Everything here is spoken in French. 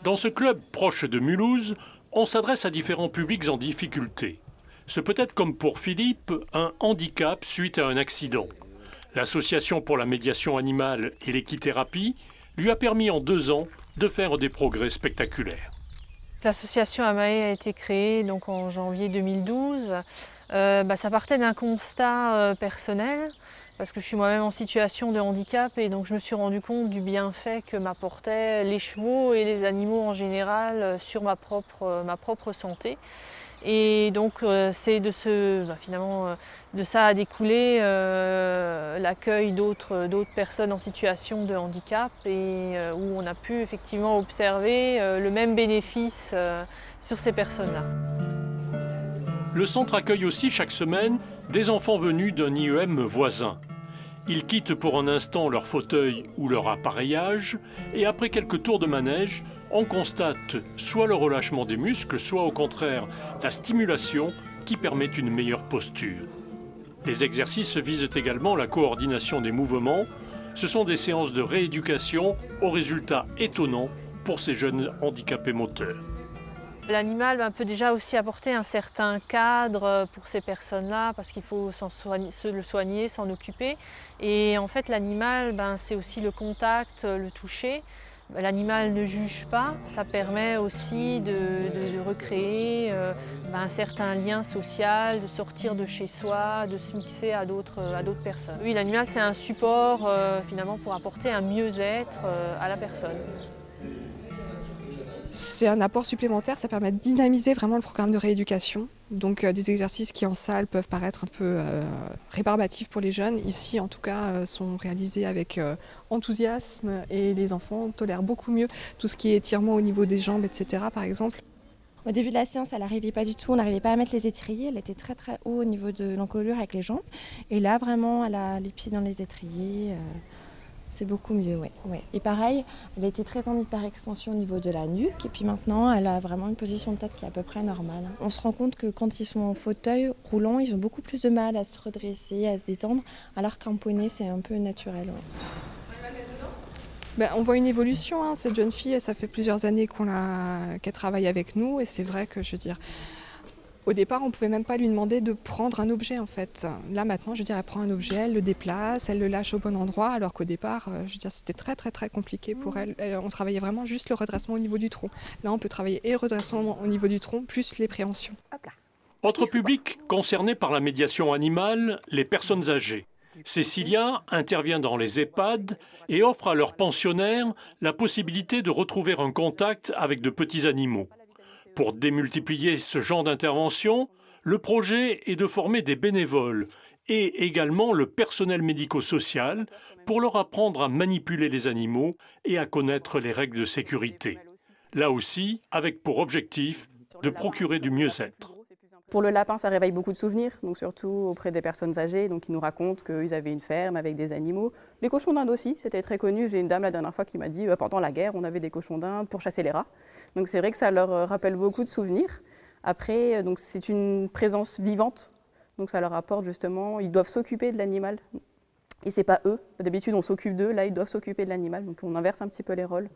Dans ce club proche de Mulhouse, on s'adresse à différents publics en difficulté. Ce peut être, comme pour Philippe, un handicap suite à un accident. L'Association pour la médiation animale et l'équithérapie lui a permis en 2 ans de faire des progrès spectaculaires. L'association AMAE a été créée donc en janvier 2012. Ça partait d'un constat personnel, parce que je suis moi-même en situation de handicap et donc je me suis rendu compte du bienfait que m'apportaient les chevaux et les animaux en général sur ma propre santé. Et donc c'est de de ça a découlé l'accueil d'autres personnes en situation de handicap et où on a pu effectivement observer le même bénéfice sur ces personnes-là. Le centre accueille aussi chaque semaine des enfants venus d'un IEM voisin. Ils quittent pour un instant leur fauteuil ou leur appareillage et après quelques tours de manège, on constate soit le relâchement des muscles, soit au contraire la stimulation qui permet une meilleure posture. Les exercices visent également la coordination des mouvements. Ce sont des séances de rééducation aux résultats étonnants pour ces jeunes handicapés moteurs. L'animal peut déjà aussi apporter un certain cadre pour ces personnes-là parce qu'il faut le soigner, s'en occuper. Et en fait, l'animal, c'est aussi le contact, le toucher. L'animal ne juge pas, ça permet aussi de recréer un certain lien social, de sortir de chez soi, de se mixer à d'autres personnes. Oui, l'animal c'est un support finalement pour apporter un mieux-être à la personne. C'est un apport supplémentaire, ça permet de dynamiser vraiment le programme de rééducation. Donc des exercices qui en salle peuvent paraître un peu rébarbatifs pour les jeunes, ici en tout cas sont réalisés avec enthousiasme et les enfants tolèrent beaucoup mieux tout ce qui est étirement au niveau des jambes, etc. par exemple. Au début de la séance, elle n'arrivait pas du tout, on n'arrivait pas à mettre les étriers, elle était très très haut au niveau de l'encolure avec les jambes. Et là vraiment, elle a les pieds dans les étriers. C'est beaucoup mieux, oui. Ouais. Et pareil, elle a été très en hyperextension au niveau de la nuque et puis maintenant elle a vraiment une position de tête qui est à peu près normale. On se rend compte que quand ils sont en fauteuil roulant, ils ont beaucoup plus de mal à se redresser, à se détendre, alors qu'en poney c'est un peu naturel. Ouais. On voit une évolution, hein. Cette jeune fille, ça fait plusieurs années qu'elle travaille avec nous et c'est vrai que au départ, on ne pouvait même pas lui demander de prendre un objet en fait. Là maintenant, elle prend un objet, elle le déplace, elle le lâche au bon endroit, alors qu'au départ, c'était très très très compliqué pour elle. On travaillait vraiment juste le redressement au niveau du tronc. Là, on peut travailler et le redressement au niveau du tronc, plus les préhensions. Autre public concerné par la médiation animale, les personnes âgées. Cécilia intervient dans les EHPAD et offre à leurs pensionnaires la possibilité de retrouver un contact avec de petits animaux. Pour démultiplier ce genre d'intervention, le projet est de former des bénévoles et également le personnel médico-social pour leur apprendre à manipuler les animaux et à connaître les règles de sécurité. Là aussi, avec pour objectif de procurer du mieux-être. Pour le lapin, ça réveille beaucoup de souvenirs, donc surtout auprès des personnes âgées. Donc ils nous racontent qu'ils avaient une ferme avec des animaux. Les cochons d'Inde aussi, c'était très connu. J'ai une dame la dernière fois qui m'a dit pendant la guerre, on avait des cochons d'Inde pour chasser les rats. Donc c'est vrai que ça leur rappelle beaucoup de souvenirs. Après, c'est une présence vivante, donc ça leur apporte justement, ils doivent s'occuper de l'animal. Et c'est pas eux. D'habitude, on s'occupe d'eux, là ils doivent s'occuper de l'animal, donc on inverse un petit peu les rôles.